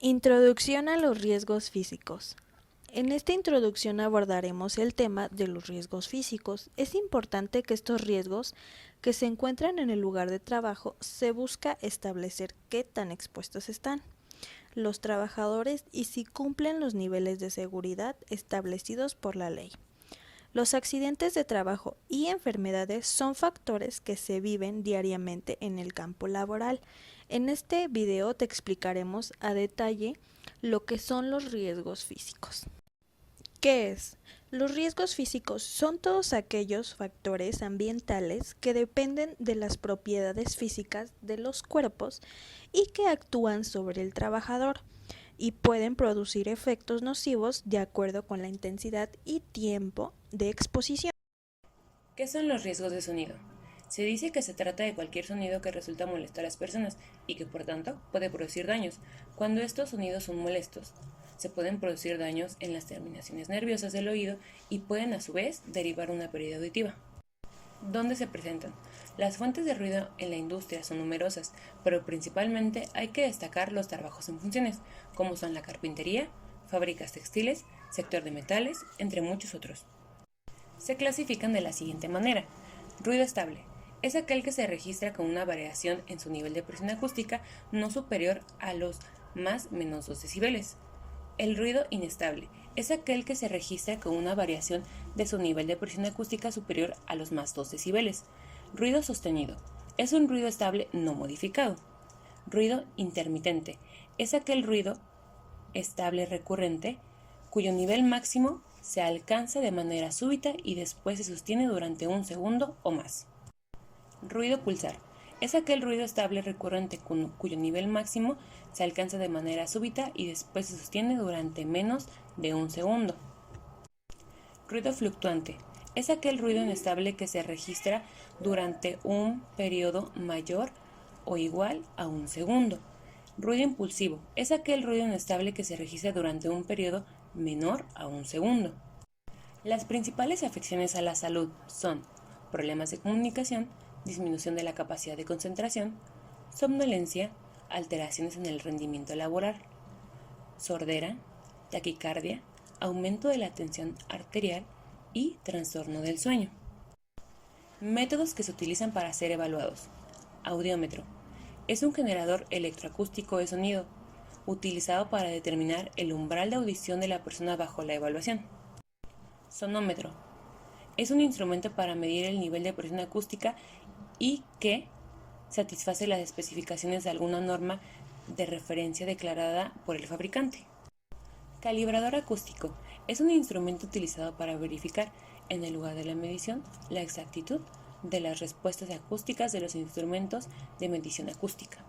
Introducción a los riesgos físicos. En esta introducción abordaremos el tema de los riesgos físicos. Es importante que estos riesgos que se encuentran en el lugar de trabajo se busca establecer qué tan expuestos están los trabajadores y si cumplen los niveles de seguridad establecidos por la ley. Los accidentes de trabajo y enfermedades son factores que se viven diariamente en el campo laboral. En este video te explicaremos a detalle lo que son los riesgos físicos. ¿Qué es? Los riesgos físicos son todos aquellos factores ambientales que dependen de las propiedades físicas de los cuerpos y que actúan sobre el trabajador y pueden producir efectos nocivos de acuerdo con la intensidad y tiempo de exposición. ¿Qué son los riesgos de sonido? Se dice que se trata de cualquier sonido que resulta molestar a las personas y que por tanto puede producir daños. Cuando estos sonidos son molestos, se pueden producir daños en las terminaciones nerviosas del oído y pueden a su vez derivar una pérdida auditiva. ¿Dónde se presentan? Las fuentes de ruido en la industria son numerosas, pero principalmente hay que destacar los trabajos en funciones, como son la carpintería, fábricas textiles, sector de metales, entre muchos otros. Se clasifican de la siguiente manera. Ruido estable. Es aquel que se registra con una variación en su nivel de presión acústica no superior a los más menos 2 decibeles. El ruido inestable es aquel que se registra con una variación de su nivel de presión acústica superior a los más 2 decibeles. Ruido sostenido es un ruido estable no modificado. Ruido intermitente es aquel ruido estable recurrente cuyo nivel máximo se alcanza de manera súbita y después se sostiene durante un segundo o más. Ruido pulsar es aquel ruido estable recurrente cuyo nivel máximo se alcanza de manera súbita y después se sostiene durante menos de un segundo. Ruido fluctuante es aquel ruido inestable que se registra durante un periodo mayor o igual a un segundo. Ruido impulsivo es aquel ruido inestable que se registra durante un periodo menor a un segundo. Las principales afecciones a la salud son problemas de comunicación, disminución de la capacidad de concentración, somnolencia, alteraciones en el rendimiento laboral, sordera, taquicardia, aumento de la tensión arterial y trastorno del sueño. Métodos que se utilizan para ser evaluados. Audiómetro. Es un generador electroacústico de sonido, utilizado para determinar el umbral de audición de la persona bajo la evaluación. Sonómetro. Es un instrumento para medir el nivel de presión acústica y que satisface las especificaciones de alguna norma de referencia declarada por el fabricante. Calibrador acústico. Es un instrumento utilizado para verificar, en el lugar de la medición, la exactitud de las respuestas acústicas de los instrumentos de medición acústica.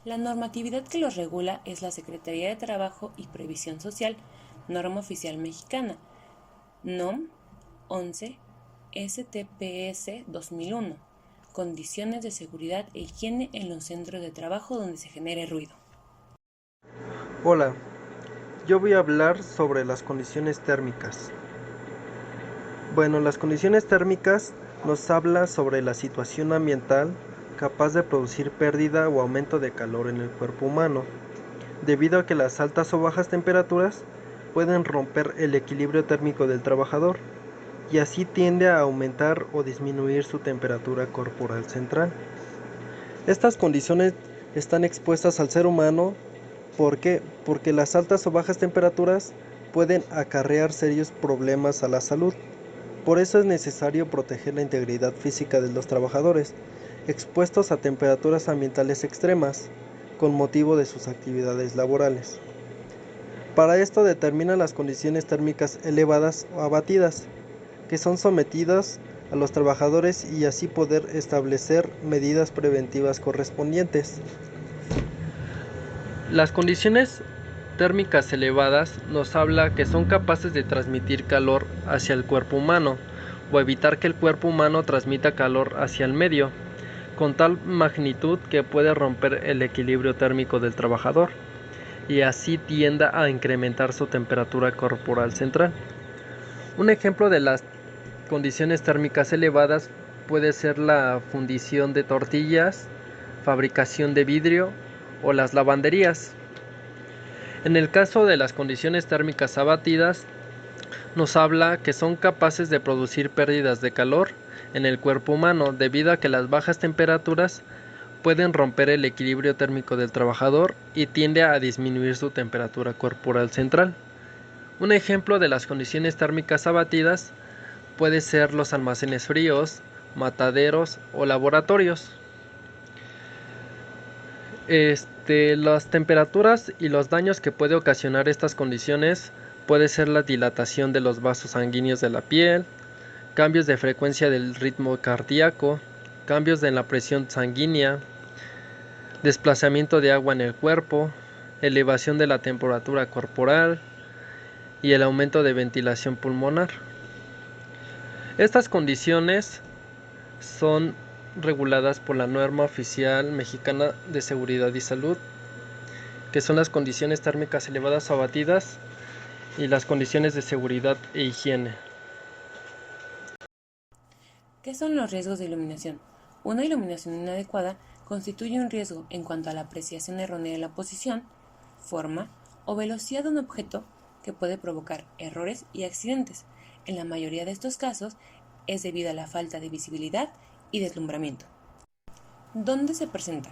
La normatividad que los regula es la Secretaría de Trabajo y Previsión Social, norma oficial mexicana, NOM 11 STPS 2001, condiciones de seguridad e higiene en los centros de trabajo donde se genere ruido. Hola, yo voy a hablar sobre las condiciones térmicas. Bueno, las condiciones térmicas nos habla sobre la situación ambiental capaz de producir pérdida o aumento de calor en el cuerpo humano, debido a que las altas o bajas temperaturas pueden romper el equilibrio térmico del trabajador y así tiende a aumentar o disminuir su temperatura corporal central. Estas condiciones están expuestas al ser humano. ¿Por qué? Porque las altas o bajas temperaturas pueden acarrear serios problemas a la salud. Por eso es necesario proteger la integridad física de los trabajadores expuestos a temperaturas ambientales extremas con motivo de sus actividades laborales. Para esto determina las condiciones térmicas elevadas o abatidas, que son sometidas a los trabajadores y así poder establecer medidas preventivas correspondientes. Las condiciones térmicas elevadas nos habla que son capaces de transmitir calor hacia el cuerpo humano o evitar que el cuerpo humano transmita calor hacia el medio, con tal magnitud que puede romper el equilibrio térmico del trabajador y así tienda a incrementar su temperatura corporal central. Un ejemplo de las condiciones térmicas elevadas puede ser la fundición de tortillas, fabricación de vidrio o las lavanderías. En el caso de las condiciones térmicas abatidas, nos habla que son capaces de producir pérdidas de calor en el cuerpo humano debido a que las bajas temperaturas pueden romper el equilibrio térmico del trabajador y tiende a disminuir su temperatura corporal central. Un ejemplo de las condiciones térmicas abatidas puede ser los almacenes fríos, mataderos o laboratorios. Las temperaturas y los daños que puede ocasionar estas condiciones puede ser la dilatación de los vasos sanguíneos de la piel, cambios de frecuencia del ritmo cardíaco, cambios en la presión sanguínea, desplazamiento de agua en el cuerpo, elevación de la temperatura corporal y el aumento de ventilación pulmonar. Estas condiciones son reguladas por la norma oficial mexicana de seguridad y salud, que son las condiciones térmicas elevadas o abatidas y las condiciones de seguridad e higiene. ¿Qué son los riesgos de iluminación? Una iluminación inadecuada constituye un riesgo en cuanto a la apreciación errónea de la posición, forma o velocidad de un objeto que puede provocar errores y accidentes. En la mayoría de estos casos es debido a la falta de visibilidad y deslumbramiento. ¿Dónde se presenta?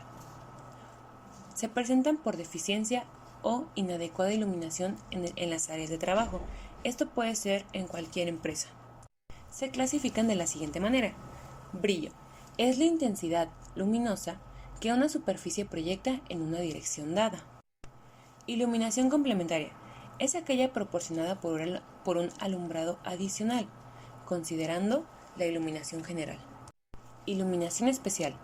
Se presentan por deficiencia o inadecuada iluminación en las áreas de trabajo. Esto puede ser en cualquier empresa. Se clasifican de la siguiente manera. Brillo. Es la intensidad luminosa que una superficie proyecta en una dirección dada. Iluminación complementaria. Es aquella proporcionada por un alumbrado adicional, considerando la iluminación general. Iluminación especial.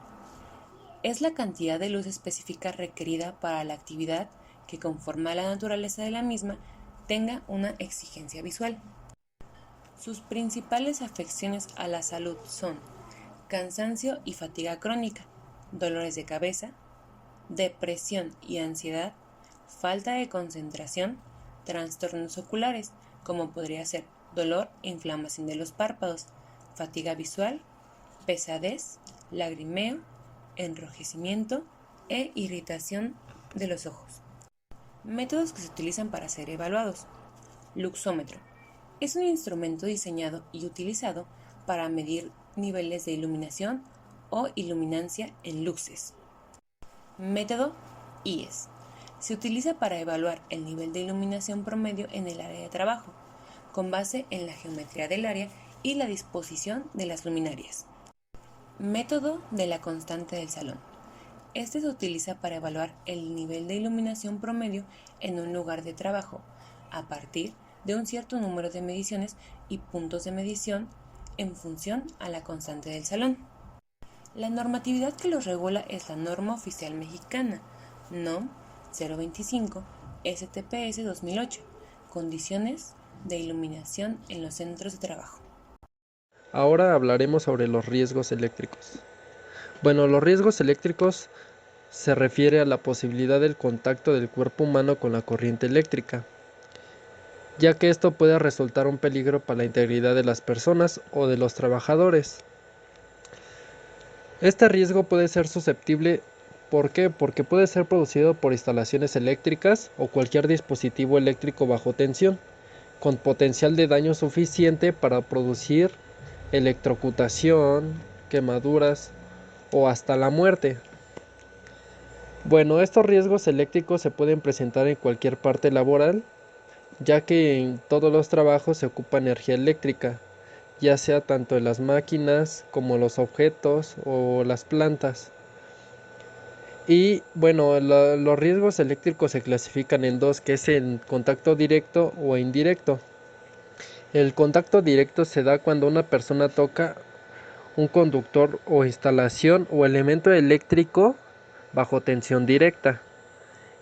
Es la cantidad de luz específica requerida para la actividad que, conforme a la naturaleza de la misma, tenga una exigencia visual. Sus principales afecciones a la salud son cansancio y fatiga crónica, dolores de cabeza, depresión y ansiedad, falta de concentración, trastornos oculares, como podría ser dolor e inflamación de los párpados, fatiga visual, pesadez, lagrimeo, enrojecimiento e irritación de los ojos. Métodos que se utilizan para ser evaluados. Luxómetro. Es un instrumento diseñado y utilizado para medir niveles de iluminación o iluminancia en luces. Método IES. Se utiliza para evaluar el nivel de iluminación promedio en el área de trabajo, con base en la geometría del área y la disposición de las luminarias. Método de la constante del salón. Este se utiliza para evaluar el nivel de iluminación promedio en un lugar de trabajo, a partir de un cierto número de mediciones y puntos de medición en función a la constante del salón. La normatividad que los regula es la norma oficial mexicana, NOM 025 STPS 2008, condiciones de iluminación en los centros de trabajo. Ahora hablaremos sobre los riesgos eléctricos. Bueno, los riesgos eléctricos se refiere a la posibilidad del contacto del cuerpo humano con la corriente eléctrica, ya que esto puede resultar un peligro para la integridad de las personas o de los trabajadores. Este riesgo puede ser susceptible, ¿por qué? Porque puede ser producido por instalaciones eléctricas o cualquier dispositivo eléctrico bajo tensión, con potencial de daño suficiente para producir electrocutación, quemaduras o hasta la muerte. Bueno, estos riesgos eléctricos se pueden presentar en cualquier parte laboral, ya que en todos los trabajos se ocupa energía eléctrica, ya sea tanto en las máquinas como los objetos o las plantas. Y bueno, los riesgos eléctricos se clasifican en dos, que es el contacto directo o indirecto. El contacto directo se da cuando una persona toca un conductor o instalación o elemento eléctrico bajo tensión directa.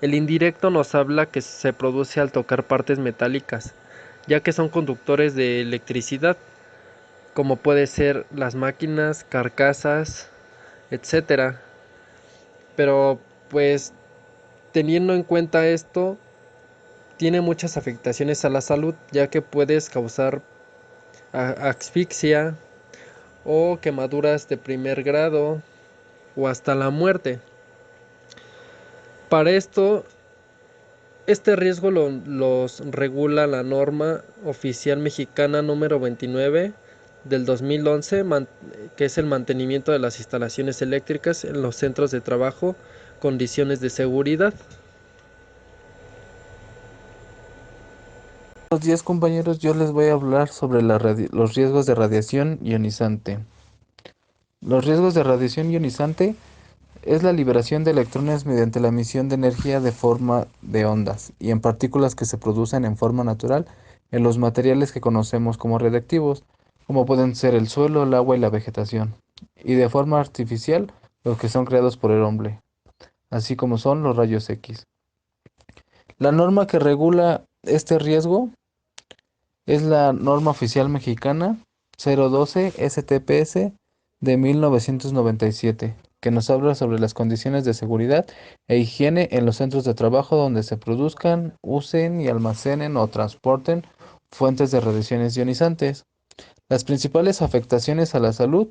El indirecto nos habla que se produce al tocar partes metálicas, ya que son conductores de electricidad, como puede ser las máquinas, carcasas, etcétera. Pero pues teniendo en cuenta esto, tiene muchas afectaciones a la salud, ya que puedes causar asfixia o quemaduras de primer grado o hasta la muerte. Para esto Este riesgo los regula la norma oficial mexicana número 29 del 2011, que es el mantenimiento de las instalaciones eléctricas en los centros de trabajo, condiciones de seguridad. Buenos días compañeros, yo les voy a hablar sobre los riesgos de radiación ionizante. Los riesgos de radiación ionizante es la liberación de electrones mediante la emisión de energía de forma de ondas y en partículas que se producen en forma natural en los materiales que conocemos como radiactivos, como pueden ser el suelo, el agua y la vegetación, y de forma artificial los que son creados por el hombre, así como son los rayos X. La norma que regula este riesgo es la norma oficial mexicana 012 STPS de 1997, que nos habla sobre las condiciones de seguridad e higiene en los centros de trabajo donde se produzcan, usen y almacenen o transporten fuentes de radiaciones ionizantes. Las principales afectaciones a la salud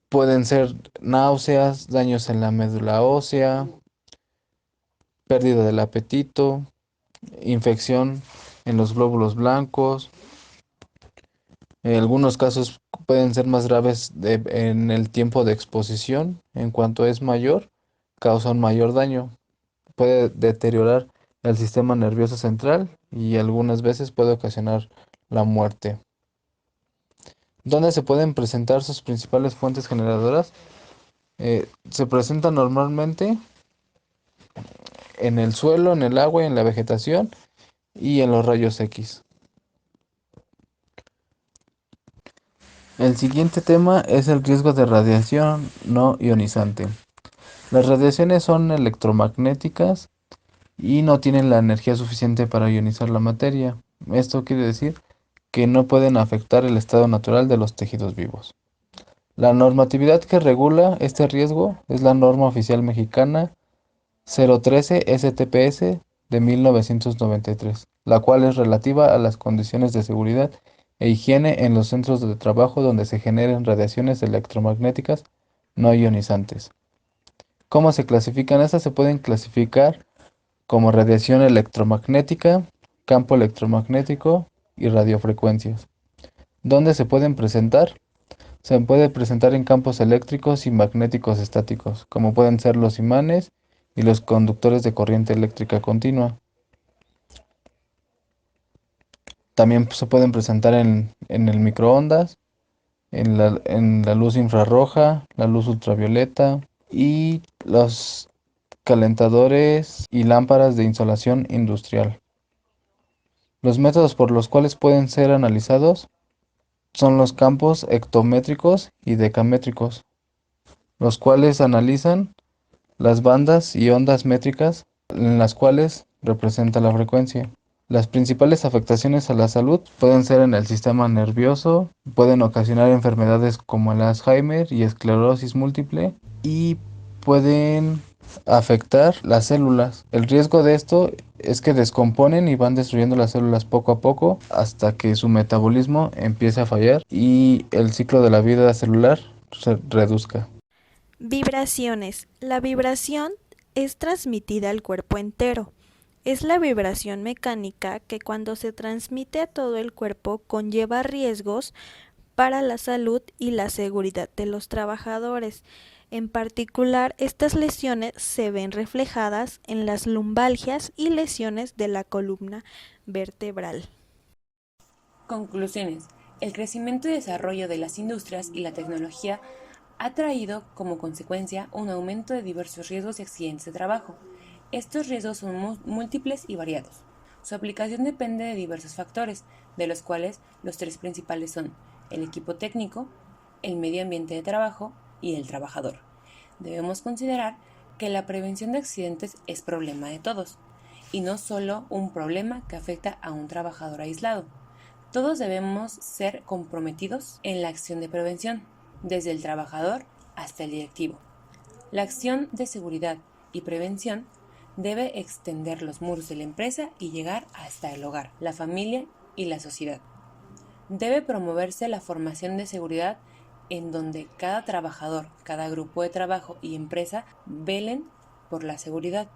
pueden ser náuseas, daños en la médula ósea, pérdida del apetito, infección en los glóbulos blancos. En algunos casos pueden ser más graves en el tiempo de exposición. En cuanto es mayor, causa un mayor daño. Puede deteriorar el sistema nervioso central y algunas veces puede ocasionar la muerte. ¿Dónde se pueden presentar sus principales fuentes generadoras? Se presentan normalmente en el suelo, en el agua, en la vegetación y en los rayos X. El siguiente tema es el riesgo de radiación no ionizante. Las radiaciones son electromagnéticas y no tienen la energía suficiente para ionizar la materia. Esto quiere decir que no pueden afectar el estado natural de los tejidos vivos. La normatividad que regula este riesgo es la norma oficial mexicana 013 STPS de 1993, la cual es relativa a las condiciones de seguridad e higiene en los centros de trabajo donde se generen radiaciones electromagnéticas no ionizantes. ¿Cómo se clasifican estas? Se pueden clasificar como radiación electromagnética, campo electromagnético y radiofrecuencias. ¿Dónde se pueden presentar? Se puede presentar en campos eléctricos y magnéticos estáticos, como pueden ser los imanes y los conductores de corriente eléctrica continua. También se pueden presentar en el microondas, en la luz infrarroja, la luz ultravioleta y los calentadores y lámparas de insolación industrial. Los métodos por los cuales pueden ser analizados son los campos hectométricos y decamétricos, los cuales analizan las bandas y ondas métricas en las cuales representa la frecuencia. Las principales afectaciones a la salud pueden ser en el sistema nervioso, pueden ocasionar enfermedades como el Alzheimer y esclerosis múltiple y pueden afectar las células. El riesgo de esto es que descomponen y van destruyendo las células poco a poco hasta que su metabolismo empiece a fallar y el ciclo de la vida celular se reduzca. Vibraciones. La vibración es transmitida al cuerpo entero. Es la vibración mecánica que cuando se transmite a todo el cuerpo conlleva riesgos para la salud y la seguridad de los trabajadores. En particular, estas lesiones se ven reflejadas en las lumbalgias y lesiones de la columna vertebral. Conclusiones. El crecimiento y desarrollo de las industrias y la tecnología ha traído como consecuencia un aumento de diversos riesgos y accidentes de trabajo. Estos riesgos son múltiples y variados. Su aplicación depende de diversos factores, de los cuales los tres principales son el equipo técnico, el medio ambiente de trabajo y el trabajador. Debemos considerar que la prevención de accidentes es problema de todos, y no solo un problema que afecta a un trabajador aislado. Todos debemos ser comprometidos en la acción de prevención, desde el trabajador hasta el directivo. La acción de seguridad y prevención debe extender los muros de la empresa y llegar hasta el hogar, la familia y la sociedad. Debe promoverse la formación de seguridad en donde cada trabajador, cada grupo de trabajo y empresa velen por la seguridad.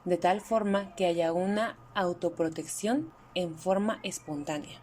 de tal forma que haya una autoprotección en forma espontánea.